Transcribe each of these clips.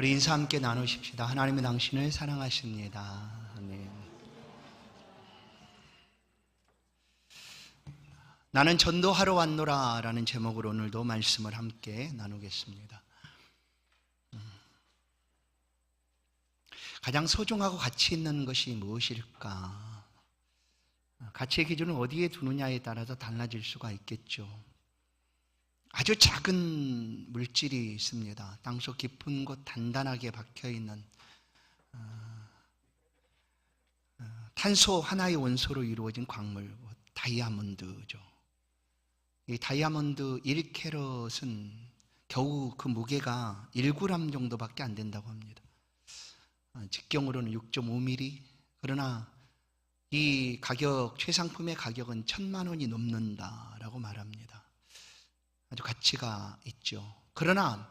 우리 인사 함께 나누십시다. 하나님은 당신을 사랑하십니다. 아멘. 나는 전도하러 왔노라 라는 제목으로 오늘도 말씀을 함께 나누겠습니다. 가장 소중하고 가치 있는 것이 무엇일까? 가치의 기준은 어디에 두느냐에 따라서 달라질 수가 있겠죠. 아주 작은 물질이 있습니다. 땅속 깊은 곳 단단하게 박혀있는 탄소 하나의 원소로 이루어진 광물, 다이아몬드죠. 이 다이아몬드 1캐럿은 겨우 그 무게가 1g 정도밖에 안 된다고 합니다. 직경으로는 6.5mm. 그러나 이 가격, 최상품의 가격은 1,000만 원이 넘는다라고 말합니다. 아주 가치가 있죠. 그러나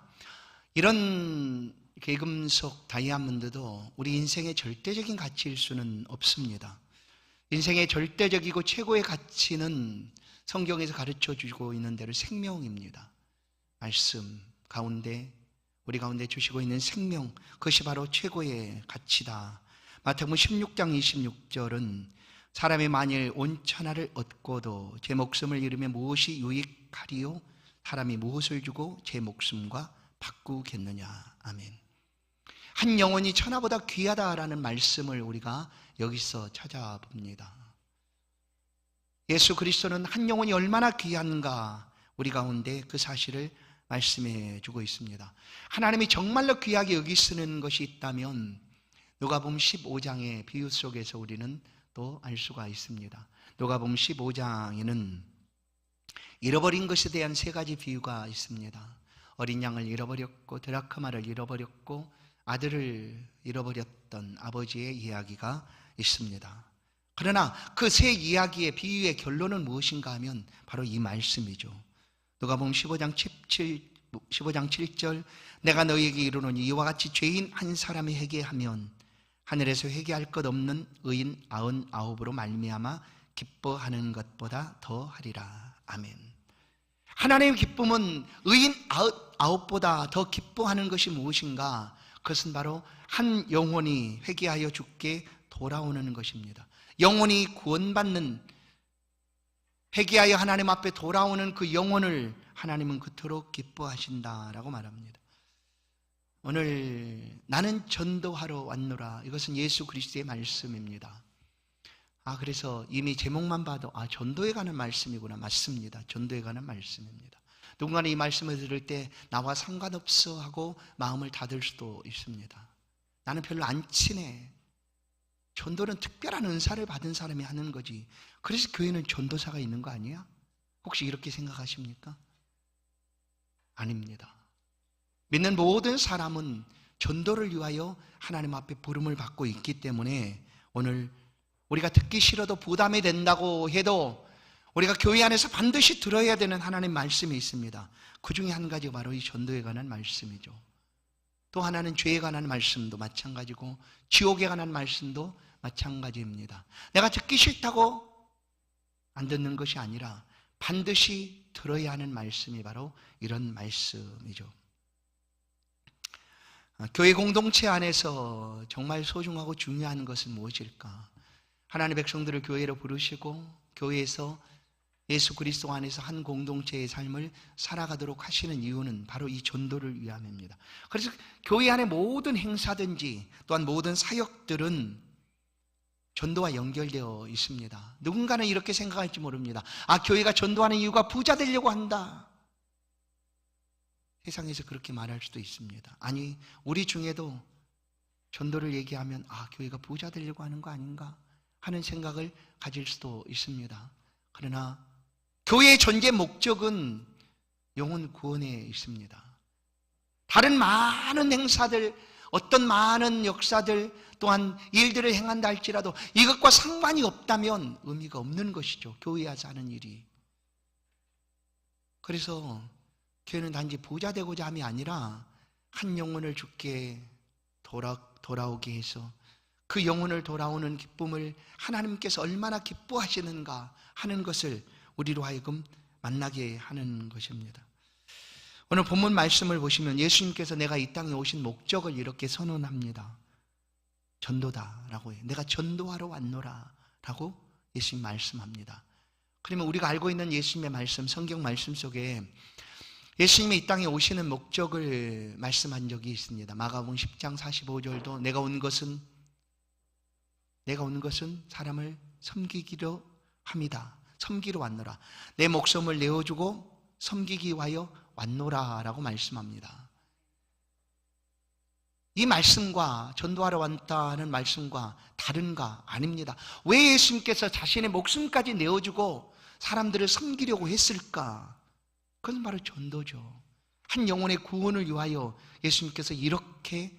이런 괴금속 다이아몬드도 우리 인생의 절대적인 가치일 수는 없습니다. 인생의 절대적이고 최고의 가치는 성경에서 가르쳐 주고 있는 대로 생명입니다. 말씀 가운데, 우리 가운데 주시고 있는 생명, 그것이 바로 최고의 가치다. 마태복음 16장 26절은 사람이 만일 온 천하를 얻고도 제 목숨을 잃으면 무엇이 유익하리요? 사람이 무엇을 주고 제 목숨과 바꾸겠느냐. 아멘. 한 영혼이 천하보다 귀하다라는 말씀을 우리가 여기서 찾아봅니다. 예수 그리스도는 한 영혼이 얼마나 귀한가 우리 가운데 그 사실을 말씀해 주고 있습니다. 하나님이 정말로 귀하게 여기시는 것이 있다면 누가복음 15장의 비유 속에서 우리는 또 알 수가 있습니다. 누가복음 15장에는 잃어버린 것에 대한 3가지 비유가 있습니다. 어린 양을 잃어버렸고 드라크마를 잃어버렸고 아들을 잃어버렸던 아버지의 이야기가 있습니다. 그러나 그 3 이야기의 비유의 결론은 무엇인가 하면 바로 이 말씀이죠. 누가복음 15장 7절 내가 너희에게 이르노니 이와 같이 죄인 한 사람이 회개하면 하늘에서 회개할 것 없는 의인 99으로 말미암아 기뻐하는 것보다 더 하리라. 아멘. 하나님의 기쁨은 의인 99보다 더 기뻐하는 것이 무엇인가? 그것은 바로 한 영혼이 회개하여 주께 돌아오는 것입니다. 영혼이 구원받는, 회개하여 하나님 앞에 돌아오는 그 영혼을 하나님은 그토록 기뻐하신다라고 말합니다. 오늘 나는 전도하러 왔노라, 이것은 예수 그리스도의 말씀입니다. 그래서 이미 제목만 봐도 전도에 관한 말씀이구나. 맞습니다. 전도에 관한 말씀입니다. 누군가는 이 말씀을 들을 때 나와 상관없어 하고 마음을 닫을 수도 있습니다. 나는 별로 안 친해. 전도는 특별한 은사를 받은 사람이 하는 거지. 그래서 교회는 전도사가 있는 거 아니야? 혹시 이렇게 생각하십니까? 아닙니다. 믿는 모든 사람은 전도를 위하여 하나님 앞에 부름을 받고 있기 때문에 오늘 우리가 듣기 싫어도 부담이 된다고 해도 우리가 교회 안에서 반드시 들어야 되는 하나님 말씀이 있습니다. 그 중에 한 가지가 바로 이 전도에 관한 말씀이죠. 또 하나는 죄에 관한 말씀도 마찬가지고 지옥에 관한 말씀도 마찬가지입니다. 내가 듣기 싫다고 안 듣는 것이 아니라 반드시 들어야 하는 말씀이 바로 이런 말씀이죠. 교회 공동체 안에서 정말 소중하고 중요한 것은 무엇일까? 하나님의 백성들을 교회로 부르시고 교회에서 예수 그리스도 안에서 한 공동체의 삶을 살아가도록 하시는 이유는 바로 이 전도를 위함입니다. 그래서 교회 안에 모든 행사든지 또한 모든 사역들은 전도와 연결되어 있습니다. 누군가는 이렇게 생각할지 모릅니다. 교회가 전도하는 이유가 부자 되려고 한다. 세상에서 그렇게 말할 수도 있습니다. 아니, 우리 중에도 전도를 얘기하면 교회가 부자 되려고 하는 거 아닌가 하는 생각을 가질 수도 있습니다. 그러나 교회의 존재 목적은 영혼 구원에 있습니다. 다른 많은 행사들, 어떤 많은 역사들 또한 일들을 행한다 할지라도 이것과 상관이 없다면 의미가 없는 것이죠. 교회에서 하는 일이. 그래서 교회는 단지 부자 되고자 함이 아니라 한 영혼을 주께 돌아오게 해서 그 영혼을 돌아오는 기쁨을 하나님께서 얼마나 기뻐하시는가 하는 것을 우리로 하여금 만나게 하는 것입니다. 오늘 본문 말씀을 보시면 예수님께서 내가 이 땅에 오신 목적을 이렇게 선언합니다. 전도다라고 해요. 내가 전도하러 왔노라 라고 예수님 말씀합니다. 그러면 우리가 알고 있는 예수님의 말씀, 성경 말씀 속에 예수님이 이 땅에 오시는 목적을 말씀한 적이 있습니다. 마가복음 10장 45절도 내가 온 것은 사람을 섬기기로 합니다. 섬기러 왔노라. 내 목숨을 내어주고 섬기기 위하여 왔노라 라고 말씀합니다. 이 말씀과 전도하러 왔다는 말씀과 다른가? 아닙니다. 왜 예수님께서 자신의 목숨까지 내어주고 사람들을 섬기려고 했을까? 그건 바로 전도죠. 한 영혼의 구원을 위하여 예수님께서 이렇게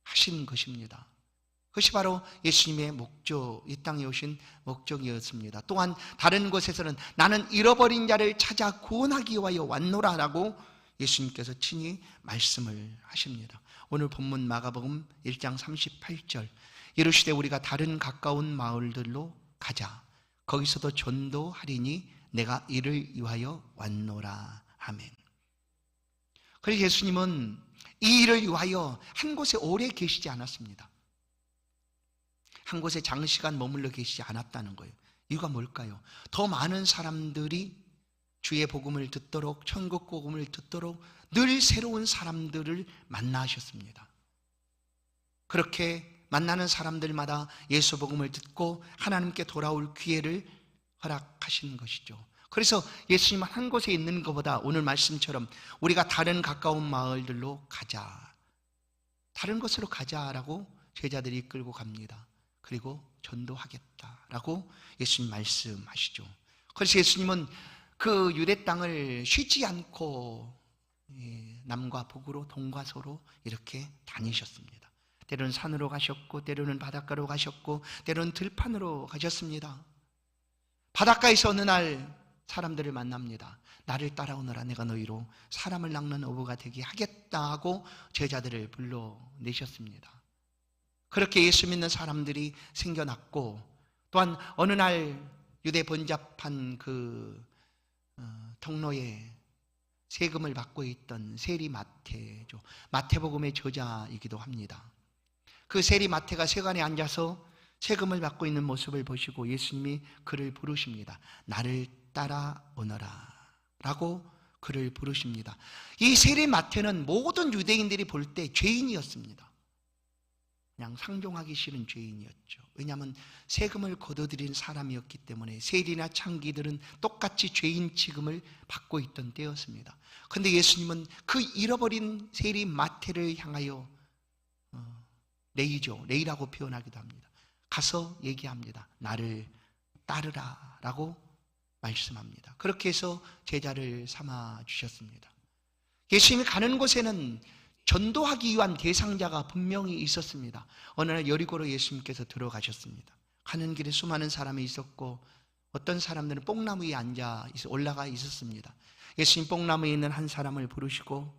하신 것입니다. 그것이 바로 예수님의 목적, 이 땅에 오신 목적이었습니다. 또한 다른 곳에서는 나는 잃어버린 자를 찾아 구원하기 위하여 왔노라 라고 예수님께서 친히 말씀을 하십니다. 오늘 본문 마가복음 1장 38절 이르시되 우리가 다른 가까운 마을들로 가자. 거기서도 전도하리니 내가 이를 위하여 왔노라. 아멘. 그래서 예수님은 이 일을 위하여 한 곳에 오래 계시지 않았습니다. 한 곳에 장시간 머물러 계시지 않았다는 거예요. 이유가 뭘까요? 더 많은 사람들이 주의 복음을 듣도록, 천국 복음을 듣도록 늘 새로운 사람들을 만나셨습니다. 그렇게 만나는 사람들마다 예수 복음을 듣고 하나님께 돌아올 기회를 허락하신 것이죠. 그래서 예수님은 한 곳에 있는 것보다 오늘 말씀처럼 우리가 다른 가까운 마을들로 가자, 다른 곳으로 가자라고 제자들이 이끌고 갑니다. 그리고 전도하겠다라고 예수님 말씀하시죠. 그래서 예수님은 그 유대 땅을 쉬지 않고 남과 북으로 동과 서로 이렇게 다니셨습니다. 때로는 산으로 가셨고 때로는 바닷가로 가셨고 때로는 들판으로 가셨습니다. 바닷가에서 어느 날 사람들을 만납니다. 나를 따라오너라. 내가 너희로 사람을 낚는 어부가 되게 하겠다 하고 제자들을 불러내셨습니다. 그렇게 예수 믿는 사람들이 생겨났고, 또한 어느 날 유대 번잡한 그 통로에 세금을 받고 있던 세리 마태죠. 마태복음의 저자이기도 합니다. 그 세리 마태가 세관에 앉아서 세금을 받고 있는 모습을 보시고 예수님이 그를 부르십니다. 나를 따라오너라 라고 그를 부르십니다. 이 세리 마태는 모든 유대인들이 볼 때 죄인이었습니다. 그냥 상종하기 싫은 죄인이었죠. 왜냐하면 세금을 걷어들인 사람이었기 때문에 세리나 창기들은 똑같이 죄인 취급을 받고 있던 때였습니다. 그런데 예수님은 그 잃어버린 세리 마태를 향하여 레이죠. 레이라고 표현하기도 합니다. 가서 얘기합니다. 나를 따르라 라고 말씀합니다. 그렇게 해서 제자를 삼아 주셨습니다. 예수님이 가는 곳에는 전도하기 위한 대상자가 분명히 있었습니다. 어느 날 여리고로 예수님께서 들어가셨습니다. 가는 길에 수많은 사람이 있었고 어떤 사람들은 뽕나무 위에 앉아 올라가 있었습니다. 예수님 뽕나무에 있는 한 사람을 보시고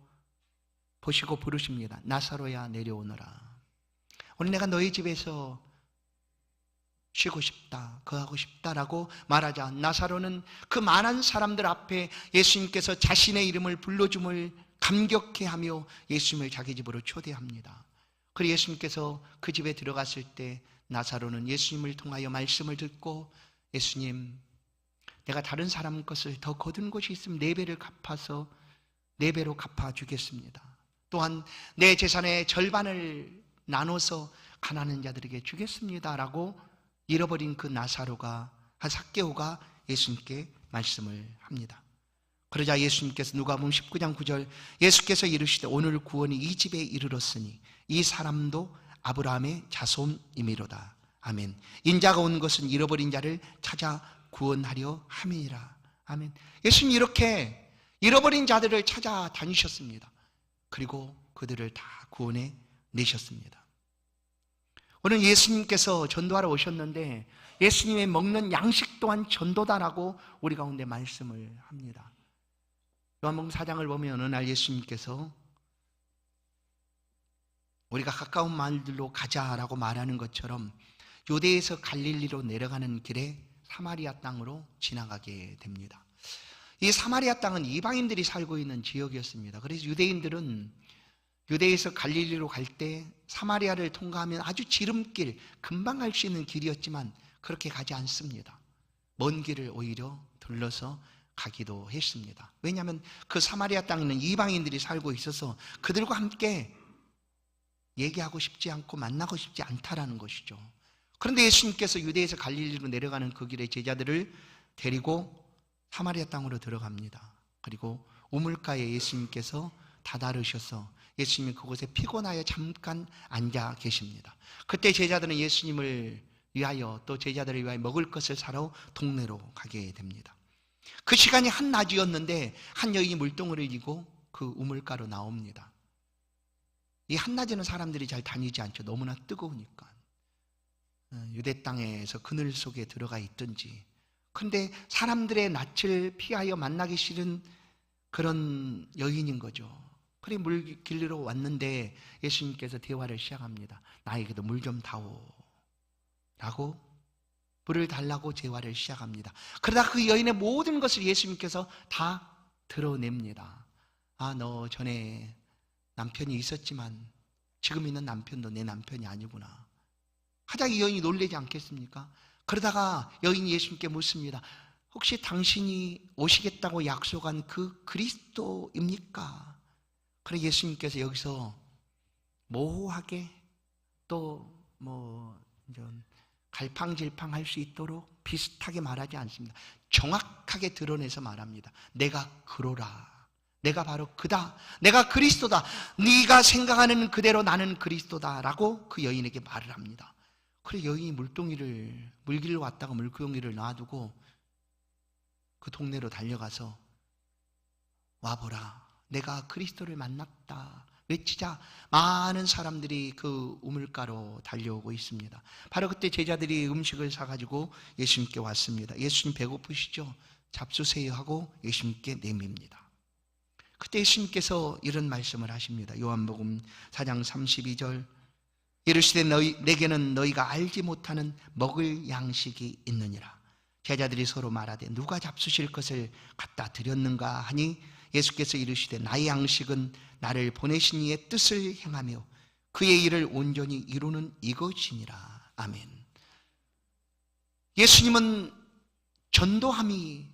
부르십니다. 나사로야 내려오너라. 오늘 내가 너희 집에서 쉬고 싶다, 거하고 싶다라고 말하자 나사로는 그 많은 사람들 앞에 예수님께서 자신의 이름을 불러줌을 감격해하며 예수님을 자기 집으로 초대합니다. 그리고 예수님께서 그 집에 들어갔을 때 나사로는 예수님을 통하여 말씀을 듣고 예수님, 내가 다른 사람 것을 더 거둔 것이 있으면 4배를 갚아서 4배로 갚아주겠습니다. 또한 내 재산의 절반을 나눠서 가난한 자들에게 주겠습니다 라고 잃어버린 그 삭개오가 예수님께 말씀을 합니다. 그러자 예수님께서 누가복음 19장 9절 예수께서 이르시되 오늘 구원이 이 집에 이르렀으니 이 사람도 아브라함의 자손이미로다. 아멘. 인자가 온 것은 잃어버린 자를 찾아 구원하려 함이니라. 아멘. 예수님이 이렇게 잃어버린 자들을 찾아다니셨습니다. 그리고 그들을 다 구원해 내셨습니다. 오늘 예수님께서 전도하러 오셨는데 예수님의 먹는 양식 또한 전도다라고 우리 가운데 말씀을 합니다. 요한복음 4장을 보면 어느 날 예수님께서 우리가 가까운 마을들로 가자라고 말하는 것처럼 유대에서 갈릴리로 내려가는 길에 사마리아 땅으로 지나가게 됩니다. 이 사마리아 땅은 이방인들이 살고 있는 지역이었습니다. 그래서 유대인들은 유대에서 갈릴리로 갈 때 사마리아를 통과하면 아주 지름길, 금방 갈 수 있는 길이었지만 그렇게 가지 않습니다. 먼 길을 오히려 둘러서 가기도 했습니다. 왜냐하면 그 사마리아 땅에는 이방인들이 살고 있어서 그들과 함께 얘기하고 싶지 않고 만나고 싶지 않다라는 것이죠. 그런데 예수님께서 유대에서 갈릴리로 내려가는 그 길에 제자들을 데리고 사마리아 땅으로 들어갑니다. 그리고 우물가에 예수님께서 다다르셔서 예수님이 그곳에 피곤하여 잠깐 앉아 계십니다. 그때 제자들은 예수님을 위하여 또 제자들을 위하여 먹을 것을 사러 동네로 가게 됩니다. 그 시간이 한낮이었는데 한 여인이 물동을 이고 그 우물가로 나옵니다. 이 한낮에는 사람들이 잘 다니지 않죠. 너무나 뜨거우니까. 유대 땅에서 그늘 속에 들어가 있든지. 그런데 사람들의 낯을 피하여 만나기 싫은 그런 여인인 거죠. 그래 물 길러 왔는데 예수님께서 대화를 시작합니다. 나에게도 물 좀 다오 라고 물을 달라고 대화를 시작합니다. 그러다 그 여인의 모든 것을 예수님께서 다 드러냅니다. 아, 너 전에 남편이 있었지만 지금 있는 남편도 내 남편이 아니구나. 가장 이 여인이 놀라지 않겠습니까? 그러다가 여인이 예수님께 묻습니다. 혹시 당신이 오시겠다고 약속한 그 그리스도입니까? 그래 예수님께서 여기서 모호하게 또 갈팡질팡 할 수 있도록 비슷하게 말하지 않습니다. 정확하게 드러내서 말합니다. 내가 그로라. 내가 바로 그다. 내가 그리스도다. 네가 생각하는 그대로 나는 그리스도다 라고 그 여인에게 말을 합니다. 그래 여인이 물길로 왔다가 물고기를 놔두고 그 동네로 달려가서 와보라. 내가 그리스도를 만났다. 외치자 많은 사람들이 그 우물가로 달려오고 있습니다. 바로 그때 제자들이 음식을 사가지고 예수님께 왔습니다. 예수님 배고프시죠? 잡수세요 하고 예수님께 내밉니다. 그때 예수님께서 이런 말씀을 하십니다. 요한복음 4장 32절 이르시되 내게는 너희가 알지 못하는 먹을 양식이 있느니라. 제자들이 서로 말하되 누가 잡수실 것을 갖다 드렸는가 하니 예수께서 이르시되 나의 양식은 나를 보내신 이의 뜻을 행하며 그의 일을 온전히 이루는 이것이니라. 아멘. 예수님은 전도함이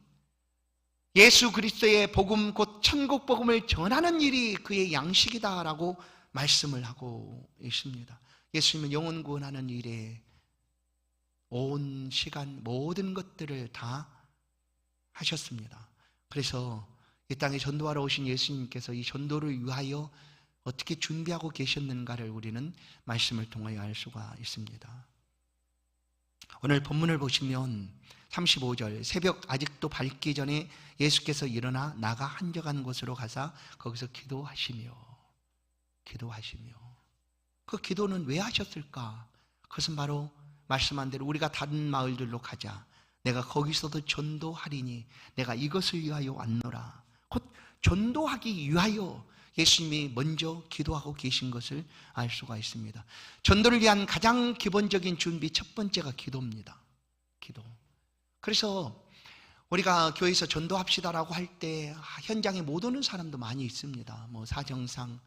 예수 그리스도의 복음 곧 천국 복음을 전하는 일이 그의 양식이다라고 말씀을 하고 있습니다. 예수님은 영혼 구원하는 일에 온 시간 모든 것들을 다 하셨습니다. 그래서 이 땅에 전도하러 오신 예수님께서 이 전도를 위하여 어떻게 준비하고 계셨는가를 우리는 말씀을 통하여 알 수가 있습니다. 오늘 본문을 보시면 35절 새벽 아직도 밝기 전에 예수께서 일어나 나가 한적한 곳으로 가사 거기서 기도하시며 그 기도는 왜 하셨을까? 그것은 바로 말씀한 대로 우리가 다른 마을들로 가자. 내가 거기서도 전도하리니 내가 이것을 위하여 왔노라. 곧 전도하기 위하여 예수님이 먼저 기도하고 계신 것을 알 수가 있습니다. 전도를 위한 가장 기본적인 준비 첫 번째가 기도입니다. 기도. 그래서 우리가 교회에서 전도합시다라고 할 때 현장에 못 오는 사람도 많이 있습니다. 사정상,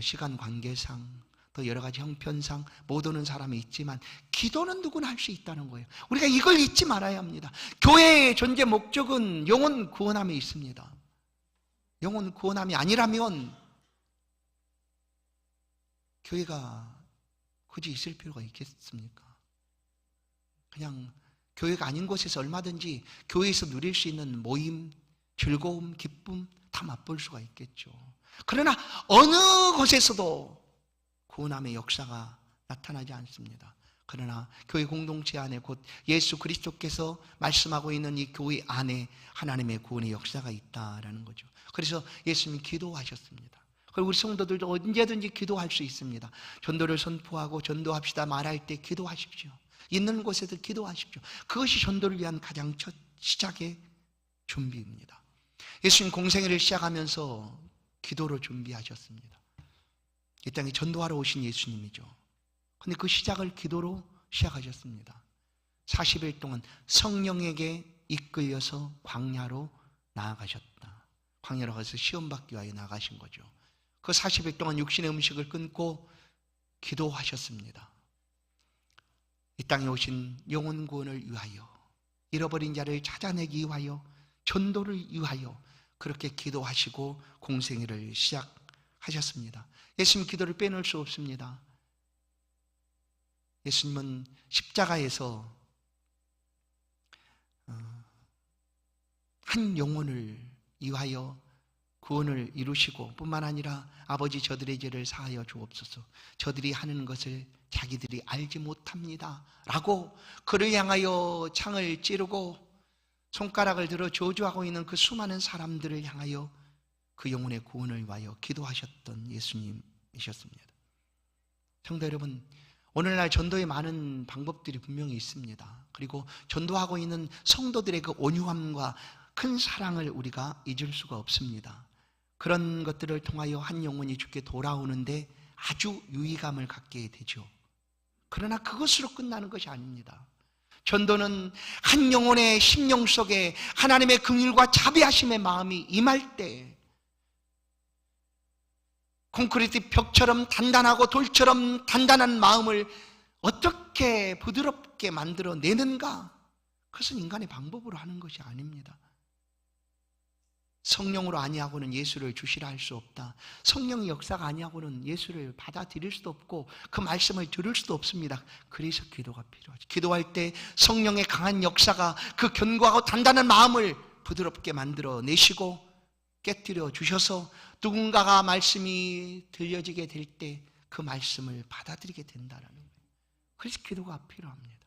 시간 관계상, 또 여러 가지 형편상 못 오는 사람이 있지만 기도는 누구나 할 수 있다는 거예요. 우리가 이걸 잊지 말아야 합니다. 교회의 존재 목적은 영혼 구원함에 있습니다. 영혼 구원함이 아니라면 교회가 굳이 있을 필요가 있겠습니까? 그냥 교회가 아닌 곳에서 얼마든지 교회에서 누릴 수 있는 모임, 즐거움, 기쁨 다 맛볼 수가 있겠죠. 그러나 어느 곳에서도 구원함의 역사가 나타나지 않습니다. 그러나 교회 공동체 안에 곧 예수 그리스도께서 말씀하고 있는 이 교회 안에 하나님의 구원의 역사가 있다라는 거죠. 그래서 예수님이 기도하셨습니다. 그리고 우리 성도들도 언제든지 기도할 수 있습니다. 전도를 선포하고 전도합시다 말할 때 기도하십시오. 있는 곳에서 기도하십시오. 그것이 전도를 위한 가장 첫 시작의 준비입니다. 예수님 공생애를 시작하면서 기도로 준비하셨습니다. 이 땅에 전도하러 오신 예수님이죠. 그런데 그 시작을 기도로 시작하셨습니다. 40일 동안 성령에게 이끌려서 광야로 나아가셨다. 광야로 가서 시험받기 위하여 나가신 거죠. 그 40일 동안 육신의 음식을 끊고 기도하셨습니다. 이 땅에 오신 영혼 구원을 위하여, 잃어버린 자를 찾아내기 위하여, 전도를 위하여 그렇게 기도하시고 공생애를 시작하셨습니다. 예수님 기도를 빼놓을 수 없습니다. 예수님은 십자가에서 한 영혼을 위하여 구원을 이루시고 뿐만 아니라 아버지 저들의 죄를 사하여 주옵소서, 저들이 하는 것을 자기들이 알지 못합니다 라고 그를 향하여 창을 찌르고 손가락을 들어 저주하고 있는 그 수많은 사람들을 향하여 그 영혼의 구원을 위하여 기도하셨던 예수님이셨습니다. 성도 여러분, 오늘날 전도에 많은 방법들이 분명히 있습니다. 그리고 전도하고 있는 성도들의 그 온유함과 큰 사랑을 우리가 잊을 수가 없습니다. 그런 것들을 통하여 한 영혼이 주께 돌아오는데 아주 유의감을 갖게 되죠. 그러나 그것으로 끝나는 것이 아닙니다. 전도는 한 영혼의 심령 속에 하나님의 긍휼과 자비하심의 마음이 임할 때 콘크리트 벽처럼 단단하고 돌처럼 단단한 마음을 어떻게 부드럽게 만들어내는가? 그것은 인간의 방법으로 하는 것이 아닙니다. 성령으로 아니하고는 예수를 주시라 할 수 없다. 성령의 역사가 아니하고는 예수를 받아들일 수도 없고 그 말씀을 들을 수도 없습니다. 그래서 기도가 필요하죠. 기도할 때 성령의 강한 역사가 그 견고하고 단단한 마음을 부드럽게 만들어내시고 깨뜨려 주셔서 누군가가 말씀이 들려지게 될 때 그 말씀을 받아들이게 된다는 거예요. 그래서 기도가 필요합니다.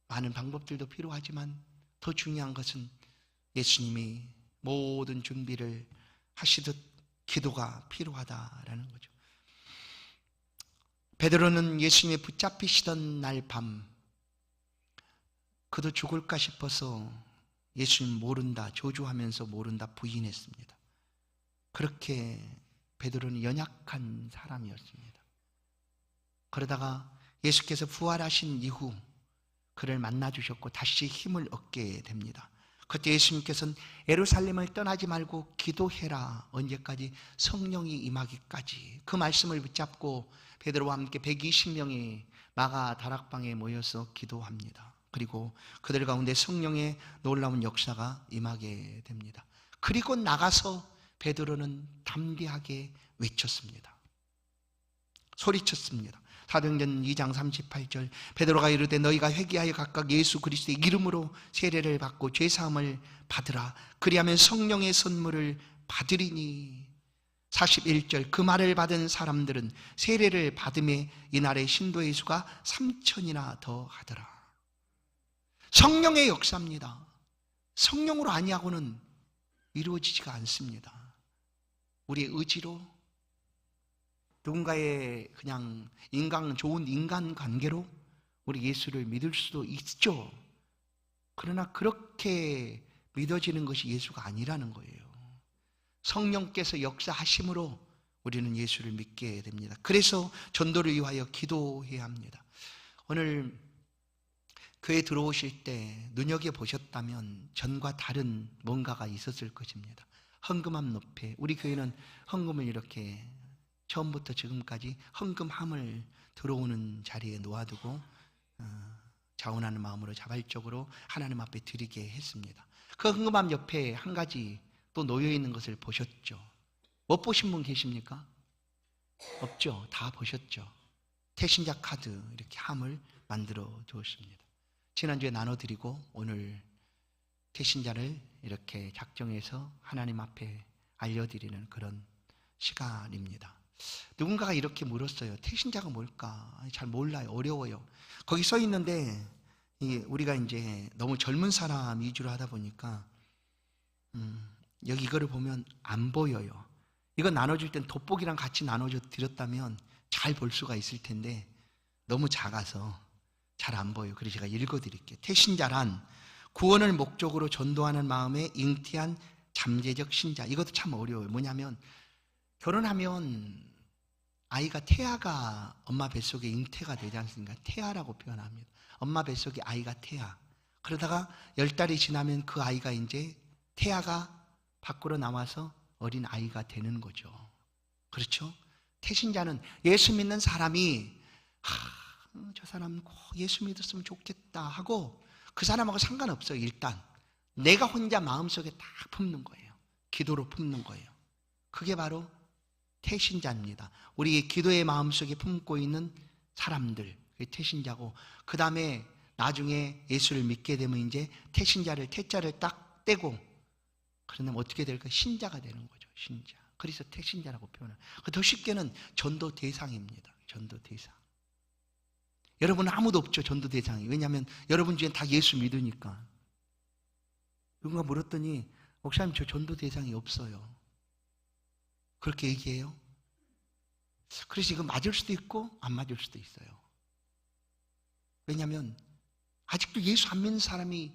많은 방법들도 필요하지만 더 중요한 것은 예수님이 모든 준비를 하시듯 기도가 필요하다라는 거죠. 베드로는 예수님이 붙잡히시던 날 밤 그도 죽을까 싶어서 예수님 모른다, 저주하면서 모른다 부인했습니다. 그렇게 베드로는 연약한 사람이었습니다. 그러다가 예수께서 부활하신 이후 그를 만나주셨고 다시 힘을 얻게 됩니다. 그때 예수님께서는 예루살렘을 떠나지 말고 기도해라. 언제까지? 성령이 임하기까지. 그 말씀을 붙잡고 베드로와 함께 120명이 마가 다락방에 모여서 기도합니다. 그리고 그들 가운데 성령의 놀라운 역사가 임하게 됩니다. 그리고 나가서 베드로는 담대하게 외쳤습니다. 소리쳤습니다. 사도행전 2장 38절 베드로가 이르되 너희가 회개하여 각각 예수 그리스도의 이름으로 세례를 받고 죄사함을 받으라. 그리하면 성령의 선물을 받으리니. 41절 그 말을 받은 사람들은 세례를 받음에 이날의 신도의 수가 3,000이나 더 하더라. 성령의 역사입니다. 성령으로 아니하고는 이루어지지가 않습니다. 우리의 의지로 누군가의 그냥 좋은 인간관계로 우리 예수를 믿을 수도 있죠. 그러나 그렇게 믿어지는 것이 예수가 아니라는 거예요. 성령께서 역사하심으로 우리는 예수를 믿게 됩니다. 그래서 전도를 위하여 기도해야 합니다. 오늘 교회 들어오실 때 눈여겨보셨다면 전과 다른 뭔가가 있었을 것입니다. 헌금함 높이, 우리 교회는 헌금을 이렇게 처음부터 지금까지 헌금함을 들어오는 자리에 놓아두고 자원하는 마음으로 자발적으로 하나님 앞에 드리게 했습니다. 그 헌금함 옆에 한 가지 또 놓여있는 것을 보셨죠? 못 보신 분 계십니까? 없죠? 다 보셨죠? 태신자 카드 이렇게 함을 만들어 두었습니다. 지난주에 나눠드리고 오늘 태신자를 이렇게 작정해서 하나님 앞에 알려드리는 그런 시간입니다. 누군가가 이렇게 물었어요. 태신자가 뭘까? 잘 몰라요. 어려워요. 거기 써 있는데 우리가 이제 너무 젊은 사람 위주로 하다 보니까 여기 이거를 보면 안 보여요. 이거 나눠줄 땐 돋보기랑 같이 나눠줘 드렸다면 잘 볼 수가 있을 텐데 너무 작아서 잘 안 보여요. 그래서 제가 읽어드릴게요. 태신자란 구원을 목적으로 전도하는 마음에 잉태한 잠재적 신자. 이것도 참 어려워요. 뭐냐면 결혼하면 아이가 태아가 엄마 뱃속에 잉태가 되지 않습니까? 태아라고 표현합니다. 엄마 뱃속에 아이가 태아. 그러다가 10달이 지나면 그 아이가 이제 태아가 밖으로 나와서 어린 아이가 되는 거죠. 그렇죠? 태신자는 예수 믿는 사람이 저 사람 꼭 예수 믿었으면 좋겠다 하고 그 사람하고 상관없어요. 일단 내가 혼자 마음속에 딱 품는 거예요. 기도로 품는 거예요. 그게 바로 태신자입니다. 우리 기도의 마음속에 품고 있는 사람들, 그게 태신자고, 그 다음에 나중에 예수를 믿게 되면 이제 태신자를, 태자를 딱 떼고, 그러면 어떻게 될까? 신자가 되는 거죠. 신자. 그래서 태신자라고 표현을. 더 쉽게는 전도 대상입니다. 전도 대상. 여러분은 아무도 없죠, 전도 대상이. 왜냐하면 여러분 중에 다 예수 믿으니까. 누군가 물었더니 목사님 저 전도 대상이 없어요. 그렇게 얘기해요. 그래서 이거 맞을 수도 있고 안 맞을 수도 있어요. 왜냐하면 아직도 예수 안 믿는 사람이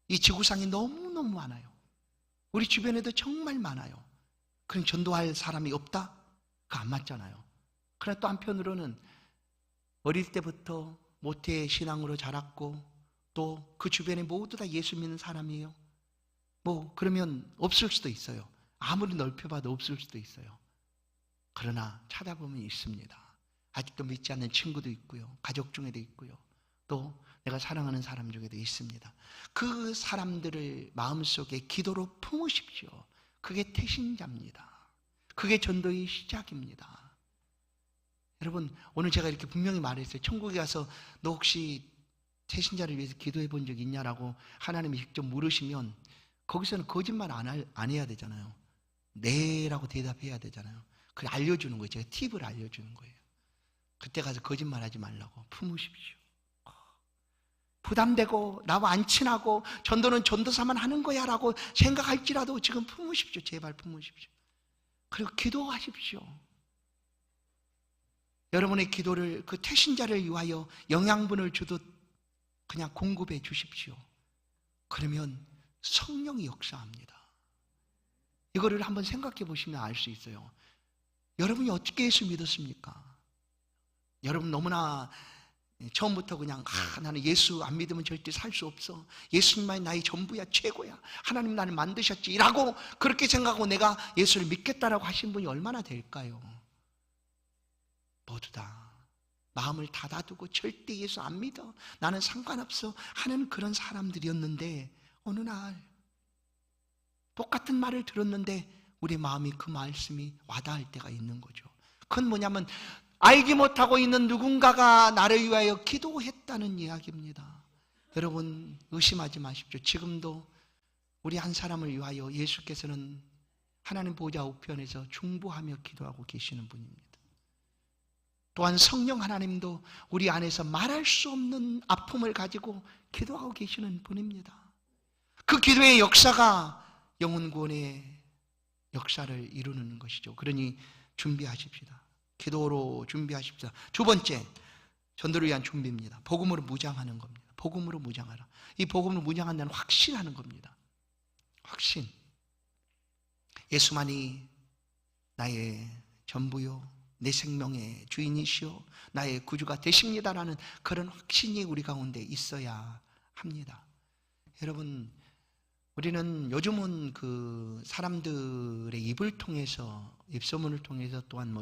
이 지구상에 너무너무 많아요. 우리 주변에도 정말 많아요. 그럼 전도할 사람이 없다? 그거 안 맞잖아요. 그러나 또 한편으로는 어릴 때부터 모태 신앙으로 자랐고 또 그 주변에 모두 다 예수 믿는 사람이에요. 그러면 없을 수도 있어요. 아무리 넓혀봐도 없을 수도 있어요. 그러나 찾아보면 있습니다. 아직도 믿지 않는 친구도 있고요. 가족 중에도 있고요. 또 내가 사랑하는 사람 중에도 있습니다. 그 사람들을 마음속에 기도로 품으십시오. 그게 태신자입니다. 그게 전도의 시작입니다. 여러분, 오늘 제가 이렇게 분명히 말했어요. 천국에 가서 너 혹시 태신자를 위해서 기도해 본 적 있냐라고 하나님이 직접 물으시면 거기서는 거짓말 안 해야 되잖아요. 네라고 대답해야 되잖아요. 그걸 알려주는 거예요. 제가 팁을 알려주는 거예요. 그때 가서 거짓말하지 말라고 품으십시오. 부담되고 나와 안 친하고 전도는 전도사만 하는 거야 라고 생각할지라도 지금 품으십시오. 제발 품으십시오. 그리고 기도하십시오. 여러분의 기도를 그 태신자를 위하여 영양분을 주듯 그냥 공급해 주십시오. 그러면 성령이 역사합니다. 이거를 한번 생각해 보시면 알 수 있어요. 여러분이 어떻게 예수 믿었습니까? 여러분 너무나 처음부터 그냥 나는 예수 안 믿으면 절대 살 수 없어. 예수님만이 나의 전부야, 최고야. 하나님 나를 만드셨지 라고 그렇게 생각하고 내가 예수를 믿겠다라고 하신 분이 얼마나 될까요? 모두 다 마음을 닫아두고 절대 예수 안 믿어, 나는 상관없어 하는 그런 사람들이었는데 어느 날 똑같은 말을 들었는데 우리 마음이 그 말씀이 와닿을 때가 있는 거죠. 그건 뭐냐면 알지 못하고 있는 누군가가 나를 위하여 기도했다는 이야기입니다. 여러분 의심하지 마십시오. 지금도 우리 한 사람을 위하여 예수께서는 하나님 보좌 우편에서 중보하며 기도하고 계시는 분입니다. 또한 성령 하나님도 우리 안에서 말할 수 없는 아픔을 가지고 기도하고 계시는 분입니다. 그 기도의 역사가 영혼 구원의 역사를 이루는 것이죠. 그러니 준비하십시다. 기도로 준비하십시다. 두 번째, 전도를 위한 준비입니다. 복음으로 무장하는 겁니다. 복음으로 무장하라. 이 복음으로 무장한다는 확신하는 겁니다. 확신. 예수만이 나의 전부요, 내 생명의 주인이시오, 나의 구주가 되십니다라는 그런 확신이 우리 가운데 있어야 합니다. 여러분, 우리는 요즘은 그 사람들의 입을 통해서, 입소문을 통해서 또한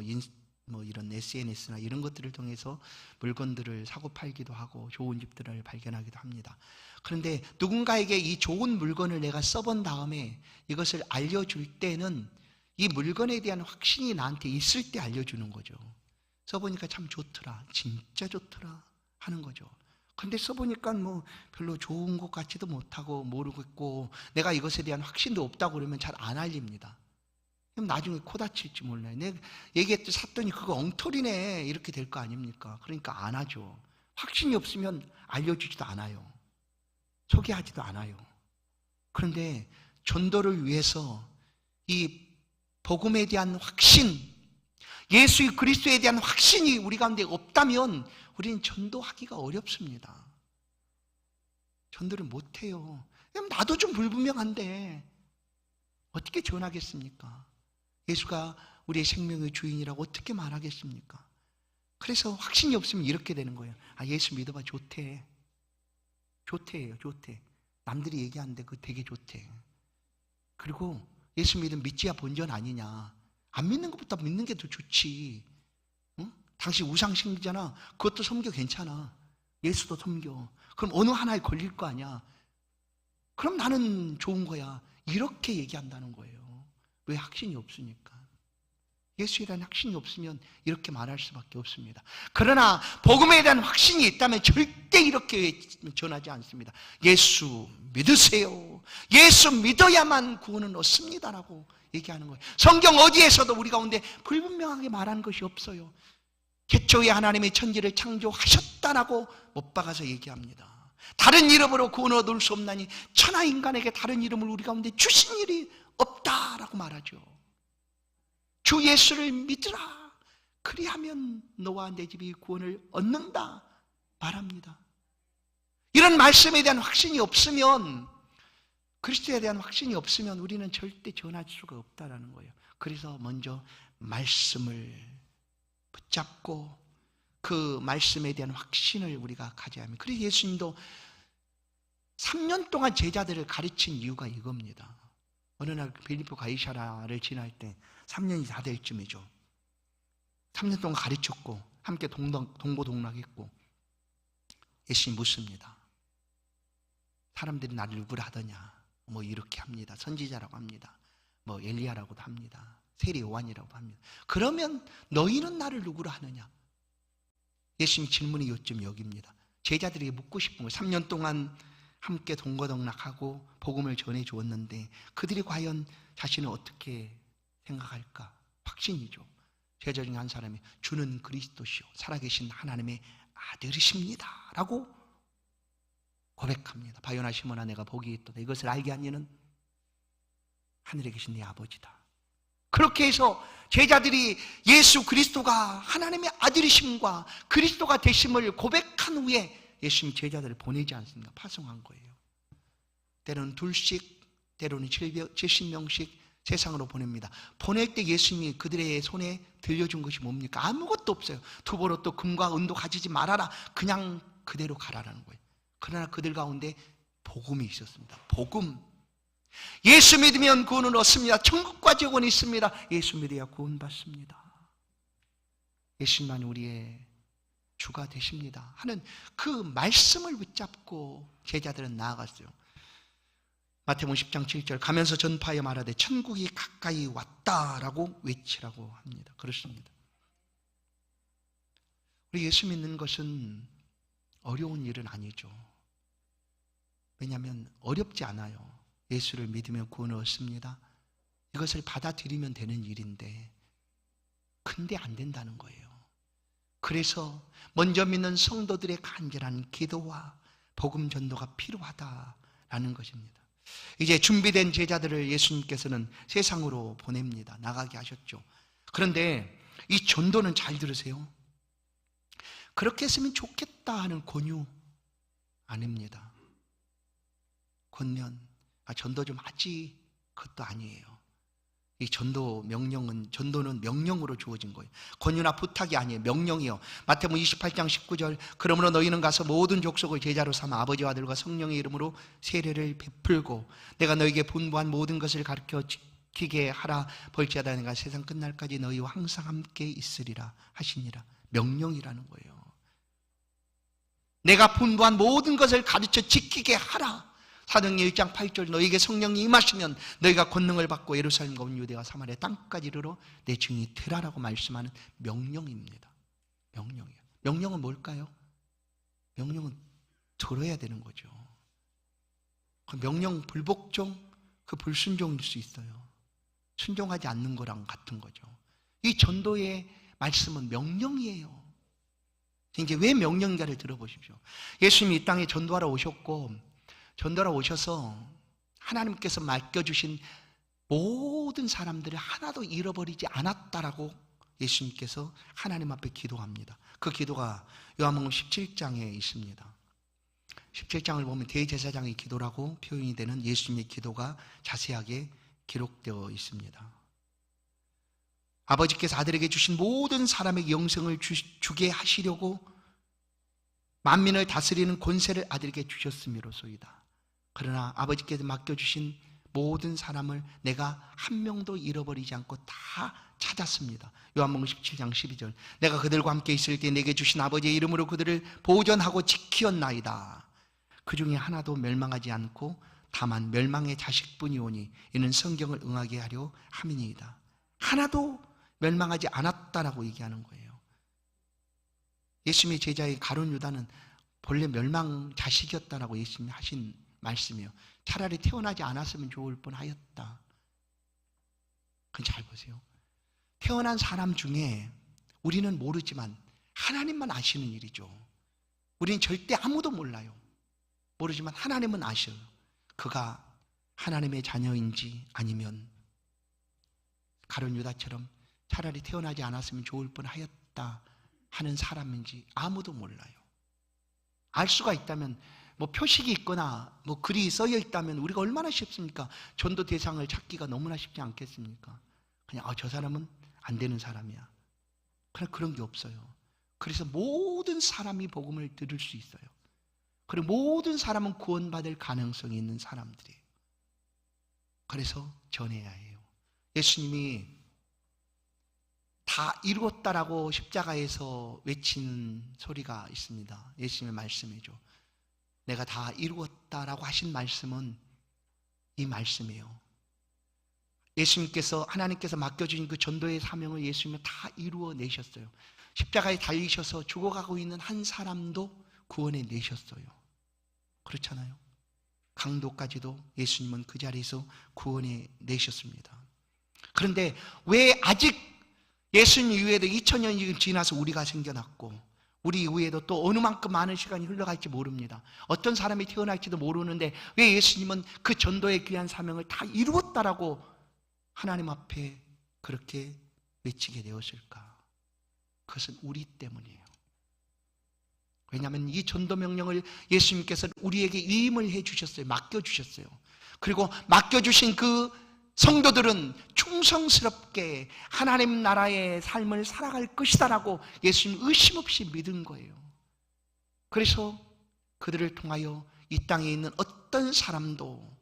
이런 SNS나 이런 것들을 통해서 물건들을 사고 팔기도 하고 좋은 집들을 발견하기도 합니다. 그런데 누군가에게 이 좋은 물건을 내가 써본 다음에 이것을 알려줄 때는 이 물건에 대한 확신이 나한테 있을 때 알려주는 거죠. 써보니까 참 좋더라, 진짜 좋더라 하는 거죠. 근데 써보니까 별로 좋은 것 같지도 못하고 모르겠고 내가 이것에 대한 확신도 없다고 그러면 잘 안 알립니다. 그럼 나중에 코 다칠지 몰라요. 내가 얘기했더니 샀더니 그거 엉터리네 이렇게 될 거 아닙니까? 그러니까 안 하죠. 확신이 없으면 알려주지도 않아요. 소개하지도 않아요. 그런데 전도를 위해서 이 복음에 대한 확신, 예수 그리스도에 대한 확신이 우리 가운데 없다면 우리는 전도하기가 어렵습니다. 전도를 못해요. 나도 좀 불분명한데 어떻게 전하겠습니까? 예수가 우리의 생명의 주인이라고 어떻게 말하겠습니까? 그래서 확신이 없으면 이렇게 되는 거예요. 예수 믿어봐, 좋대. 좋대예요, 좋대. 남들이 얘기하는데 그거 되게 좋대. 그리고 예수 믿으면 믿지야 본전 아니냐. 안 믿는 것보다 믿는 게 더 좋지. 응? 당신 우상 신기잖아. 그것도 섬겨 괜찮아. 예수도 섬겨. 그럼 어느 하나에 걸릴 거 아니야. 그럼 나는 좋은 거야. 이렇게 얘기한다는 거예요. 왜? 확신이 없으니까. 예수에 대한 확신이 없으면 이렇게 말할 수밖에 없습니다. 그러나 복음에 대한 확신이 있다면 절대 이렇게 전하지 않습니다. 예수 믿으세요. 예수 믿어야만 구원은 얻습니다라고 얘기하는 거예요. 성경 어디에서도 우리 가운데 불분명하게 말하는 것이 없어요. 태초에 하나님이 천지를 창조하셨다라고 못 박아서 얘기합니다. 다른 이름으로 구원을 얻을 수 없나니 천하 인간에게 다른 이름을 우리 가운데 주신 일이 없다라고 말하죠. 주 예수를 믿으라. 그리하면 너와 내 집이 구원을 얻는다 말합니다. 이런 말씀에 대한 확신이 없으면, 그리스도에 대한 확신이 없으면 우리는 절대 전할 수가 없다라는 거예요. 그래서 먼저 말씀을 붙잡고 그 말씀에 대한 확신을 우리가 가져야 합니다. 그래서 예수님도 3년 동안 제자들을 가르친 이유가 이겁니다. 어느 날 빌립보 가이사랴를 지날 때 3년이 다 될 쯤이죠. 3년 동안 가르쳤고 함께 동고동락했고 예수님 묻습니다. 사람들이 나를 누구라 하더냐? 뭐 이렇게 합니다. 선지자라고 합니다. 뭐 엘리야라고도 합니다. 세례 요한이라고 합니다. 그러면 너희는 나를 누구라 하느냐? 예수님 질문이 요점 여기입니다. 제자들에게 묻고 싶은 거예요. 3년 동안 함께 동거동락하고 복음을 전해 주었는데 그들이 과연 자신을 어떻게 생각할까? 확신이죠. 제자 중에 한 사람이 주는 그리스도시요 살아계신 하나님의 아들이십니다 라고 고백합니다. 바요나 시몬아 내가 복이 있도다. 이것을 알게 한 이는 하늘에 계신 네 아버지다. 그렇게 해서 제자들이 예수 그리스도가 하나님의 아들이심과 그리스도가 되심을 고백한 후에 예수님 제자들을 보내지 않습니까? 파송한 거예요. 때로는 둘씩, 때로는 70명씩 세상으로 보냅니다. 보낼 때 예수님이 그들의 손에 들려준 것이 뭡니까? 아무것도 없어요. 두보로 또 금과 은도 가지지 말아라. 그냥 그대로 가라라는 거예요. 그러나 그들 가운데 복음이 있었습니다. 복음. 예수 믿으면 구원을 얻습니다. 천국과 지옥은 있습니다. 예수 믿어야 구원받습니다. 예수님만이 우리의 주가 되십니다 하는 그 말씀을 붙잡고 제자들은 나아갔어요. 마태복음 10장 7절 가면서 전파하여 말하되 천국이 가까이 왔다라고 외치라고 합니다. 그렇습니다. 우리 예수 믿는 것은 어려운 일은 아니죠. 왜냐하면 어렵지 않아요. 예수를 믿으면 구원을 얻습니다. 이것을 받아들이면 되는 일인데 근데 안 된다는 거예요. 그래서 먼저 믿는 성도들의 간절한 기도와 복음 전도가 필요하다라는 것입니다. 이제 준비된 제자들을 예수님께서는 세상으로 보냅니다. 나가게 하셨죠. 그런데 이 전도는 잘 들으세요. 그렇게 했으면 좋겠다 하는 권유 아닙니다. 권면, 전도 좀 하지, 그것도 아니에요. 이 전도는 명령으로 주어진 거예요. 권유나 부탁이 아니에요. 명령이요. 마태복음 28장 19절 그러므로 너희는 가서 모든 족속을 제자로 삼아 아버지와 아들과 성령의 이름으로 세례를 베풀고 내가 너희에게 분부한 모든 것을 가르쳐 지키게 하라. 볼지어다 내가 세상 끝날까지 너희와 항상 함께 있으리라 하시니라. 명령이라는 거예요. 내가 분부한 모든 것을 가르쳐 지키게 하라. 사도행전 1장 8절 너희에게 성령이 임하시면 너희가 권능을 받고 예루살렘과 온 유대와 사마리아 땅까지 이르러 내 증인이 되라라고 말씀하는 명령입니다. 명령이에요. 명령은 뭘까요? 명령은 들어야 되는 거죠. 그 명령 불복종, 그 불순종일 수 있어요. 순종하지 않는 거랑 같은 거죠. 이 전도의 말씀은 명령이에요. 이제 왜 명령인가를 들어보십시오. 예수님이 이 땅에 전도하러 오셨고 전도하러 오셔서 하나님께서 맡겨주신 모든 사람들을 하나도 잃어버리지 않았다라고 예수님께서 하나님 앞에 기도합니다. 그 기도가 요한복음 17장에 있습니다. 17장을 보면 대제사장의 기도라고 표현이 되는 예수님의 기도가 자세하게 기록되어 있습니다. 아버지께서 아들에게 주신 모든 사람에게 영생을 주게 하시려고 만민을 다스리는 권세를 아들에게 주셨음이로소이다. 그러나 아버지께서 맡겨주신 모든 사람을 내가 한 명도 잃어버리지 않고 다 찾았습니다. 요한복음 17장 12절. 내가 그들과 함께 있을 때 내게 주신 아버지의 이름으로 그들을 보존하고 지키었나이다. 그 중에 하나도 멸망하지 않고 다만 멸망의 자식뿐이오니 이는 성경을 응하게 하려 함이니이다. 하나도 멸망하지 않았다라고 얘기하는 거예요. 예수님의 제자의 가룟 유다는 본래 멸망 자식이었다라고 예수님이 하신 말씀이에요. 차라리 태어나지 않았으면 좋을 뻔하였다. 그건 잘 보세요. 태어난 사람 중에 우리는 모르지만 하나님만 아시는 일이죠. 우리는 절대 아무도 몰라요. 모르지만 하나님은 아셔요. 그가 하나님의 자녀인지 아니면 가룟 유다처럼 차라리 태어나지 않았으면 좋을 뻔하였다 하는 사람인지 아무도 몰라요. 알 수가 있다면 뭐 표식이 있거나 뭐 글이 써여 있다면 우리가 얼마나 쉽습니까? 전도 대상을 찾기가 너무나 쉽지 않겠습니까? 그냥 저 사람은 안 되는 사람이야. 그냥 그런 게 없어요. 그래서 모든 사람이 복음을 들을 수 있어요. 그리고 모든 사람은 구원받을 가능성이 있는 사람들이에요. 그래서 전해야 해요. 예수님이 다 이루었다라고 십자가에서 외치는 소리가 있습니다. 예수님의 말씀이죠. 내가 다 이루었다라고 하신 말씀은 이 말씀이에요. 예수님께서, 하나님께서 맡겨주신 그 전도의 사명을 예수님은 다 이루어내셨어요. 십자가에 달리셔서 죽어가고 있는 한 사람도 구원해내셨어요. 그렇잖아요. 강도까지도 예수님은 그 자리에서 구원해내셨습니다. 그런데 왜 아직 예수님 이후에도 2000년이 지나서 우리가 생겨났고 우리 이후에도 또 어느 만큼 많은 시간이 흘러갈지 모릅니다. 어떤 사람이 태어날지도 모르는데 왜 예수님은 그 전도의 귀한 사명을 다 이루었다라고 하나님 앞에 그렇게 외치게 되었을까? 그것은 우리 때문이에요. 왜냐하면 이 전도 명령을 예수님께서 우리에게 위임을 해주셨어요. 맡겨주셨어요. 그리고 맡겨주신 그 성도들은 충성스럽게 하나님 나라의 삶을 살아갈 것이다라고 예수님 의심 없이 믿은 거예요. 그래서 그들을 통하여 이 땅에 있는 어떤 사람도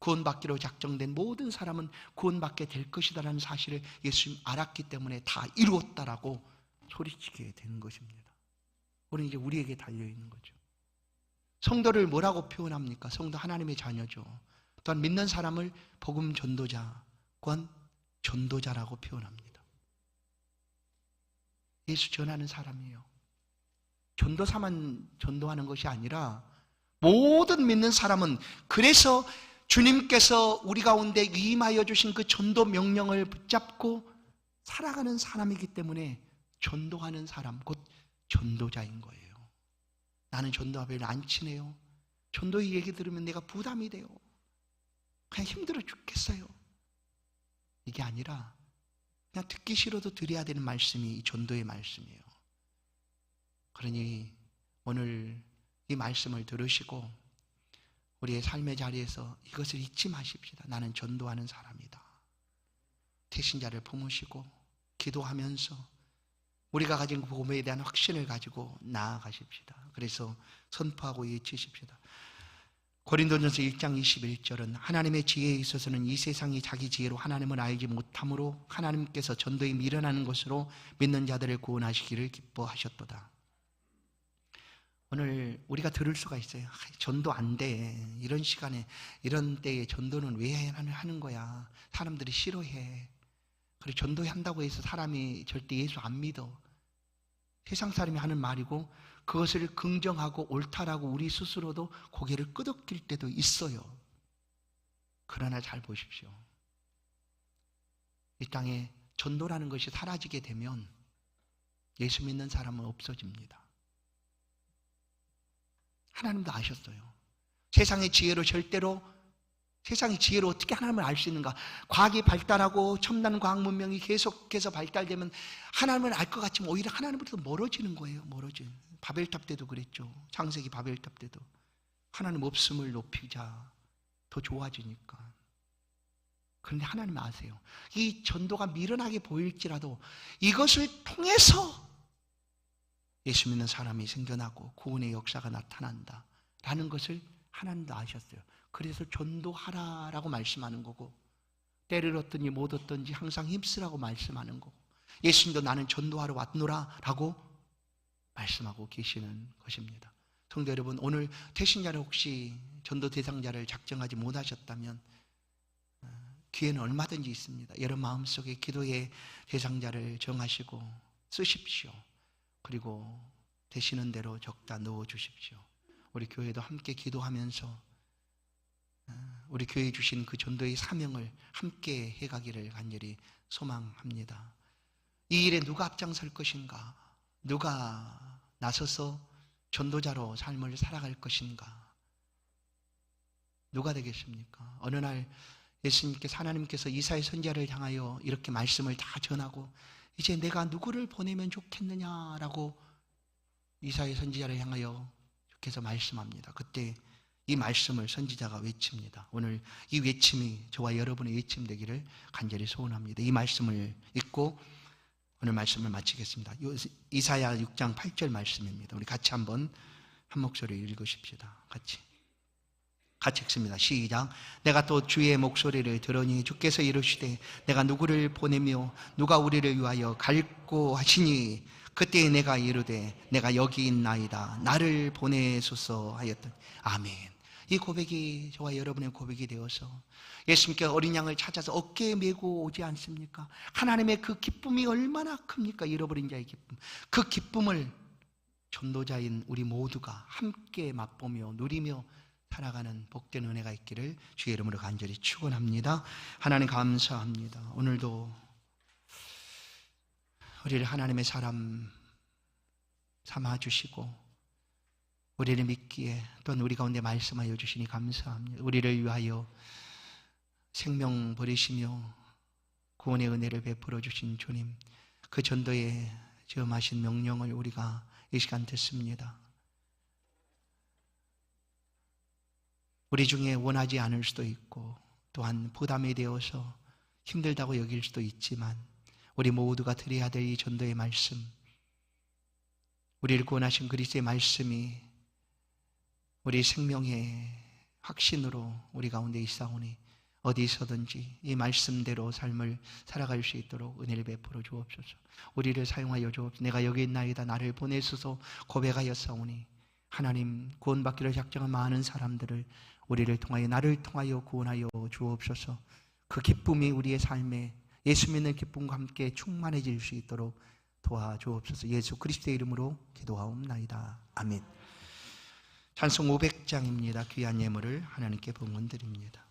구원받기로 작정된 모든 사람은 구원받게 될 것이다라는 사실을 예수님 알았기 때문에 다 이루었다라고 소리치게 되는 것입니다. 우리는 이제 우리에게 달려있는 거죠. 성도를 뭐라고 표현합니까? 성도 하나님의 자녀죠. 또한 믿는 사람을 복음 전도자, 권 전도자라고 표현합니다. 예수 전하는 사람이에요. 전도사만 전도하는 것이 아니라 모든 믿는 사람은, 그래서 주님께서 우리 가운데 위임하여 주신 그 전도 명령을 붙잡고 살아가는 사람이기 때문에 전도하는 사람, 곧 전도자인 거예요. 나는 전도와 별로 안 친해요. 전도의 얘기 들으면 내가 부담이 돼요. 그냥 힘들어 죽겠어요. 이게 아니라 그냥 듣기 싫어도 들어야 되는 말씀이 이 전도의 말씀이에요. 그러니 오늘 이 말씀을 들으시고 우리의 삶의 자리에서 이것을 잊지 마십시다. 나는 전도하는 사람이다. 태신자를 품으시고 기도하면서 우리가 가진 복음에 대한 확신을 가지고 나아가십시다. 그래서 선포하고 외치십시다. 고린도전서 1장 21절은 하나님의 지혜에 있어서는 이 세상이 자기 지혜로 하나님을 알지 못함으로 하나님께서 전도에 미련하는 것으로 믿는 자들을 구원하시기를 기뻐하셨도다. 오늘 우리가 들을 수가 있어요. 전도 안 돼. 이런 시간에, 이런 때에 전도는 왜 하는 거야? 사람들이 싫어해. 그리고 전도한다고 해서 사람이 절대 예수 안 믿어. 세상 사람이 하는 말이고 그것을 긍정하고 옳다라고 우리 스스로도 고개를 끄덕일 때도 있어요. 그러나 잘 보십시오. 이 땅에 전도라는 것이 사라지게 되면 예수 믿는 사람은 없어집니다. 하나님도 아셨어요. 세상의 지혜로 세상의 지혜로 어떻게 하나님을 알 수 있는가? 과학이 발달하고 첨단 과학 문명이 계속해서 발달되면 하나님을 알 것 같지만 오히려 하나님으로부터 멀어지는 거예요. 멀어지는. 바벨탑 때도 그랬죠. 창세기 바벨탑 때도 하나님 없음을 높이자 더 좋아지니까. 그런데 하나님 아세요. 이 전도가 미련하게 보일지라도 이것을 통해서 예수 믿는 사람이 생겨나고 구원의 역사가 나타난다라는 것을 하나님도 아셨어요. 그래서 전도하라라고 말씀하는 거고, 때를 얻든지 못 얻든지 항상 힘쓰라고 말씀하는 거고, 예수님도 나는 전도하러 왔노라라고 말씀하고 계시는 것입니다. 성도 여러분, 오늘 태신자를 혹시 전도 대상자를 작정하지 못하셨다면 기회는 얼마든지 있습니다. 여러분 마음속에 기도의 대상자를 정하시고 쓰십시오. 그리고 되시는 대로 적다 넣어주십시오. 우리 교회도 함께 기도하면서 우리 교회에 주신 그 전도의 사명을 함께 해가기를 간절히 소망합니다. 이 일에 누가 앞장설 것인가? 누가 나서서 전도자로 삶을 살아갈 것인가? 누가 되겠습니까? 어느 날 예수님께서, 하나님께서 이사야 선지자를 향하여 이렇게 말씀을 다 전하고 이제 내가 누구를 보내면 좋겠느냐라고 이사야 선지자를 향하여 주께서 말씀합니다. 그때 이 말씀을 선지자가 외칩니다. 오늘 이 외침이 저와 여러분의 외침 되기를 간절히 소원합니다. 이 말씀을 읽고 오늘 말씀을 마치겠습니다. 이사야 6장 8절 말씀입니다. 우리 같이 한번 한 목소리 읽으십시다. 같이 읽습니다. 시작. 내가 또 주의 목소리를 들으니 주께서 이르시되 내가 누구를 보내며 누가 우리를 위하여 갈고 하시니 그때 내가 이르되 내가 여기 있나이다 나를 보내소서 하였더니 아멘. 이 고백이 저와 여러분의 고백이 되어서 예수님께 어린 양을 찾아서 어깨에 메고 오지 않습니까? 하나님의 그 기쁨이 얼마나 큽니까? 잃어버린 자의 기쁨. 그 기쁨을 전도자인 우리 모두가 함께 맛보며 누리며 살아가는 복된 은혜가 있기를 주의 이름으로 간절히 축원합니다. 하나님 감사합니다. 오늘도 우리를 하나님의 사람 삼아주시고 우리를 믿기에 또한 우리 가운데 말씀하여 주시니 감사합니다. 우리를 위하여 생명 버리시며 구원의 은혜를 베풀어 주신 주님, 그 전도에 지음하신 명령을 우리가 이 시간 듣습니다. 우리 중에 원하지 않을 수도 있고 또한 부담이 되어서 힘들다고 여길 수도 있지만 우리 모두가 드려야 될 이 전도의 말씀, 우리를 구원하신 그리스도의 말씀이 우리 생명의 확신으로 우리 가운데 있사오니 어디서든지 이 말씀대로 삶을 살아갈 수 있도록 은혜를 베풀어 주옵소서. 우리를 사용하여 주옵소서. 내가 여기 있나이다 나를 보내소서 고백하였사오니 하나님 구원받기를 작정한 많은 사람들을 우리를 통하여 나를 통하여 구원하여 주옵소서. 그 기쁨이 우리의 삶에 예수 믿는 기쁨과 함께 충만해질 수 있도록 도와주옵소서. 예수 그리스도의 이름으로 기도하옵나이다. 아멘. 찬송 500장입니다. 귀한 예물을 하나님께 봉헌드립니다.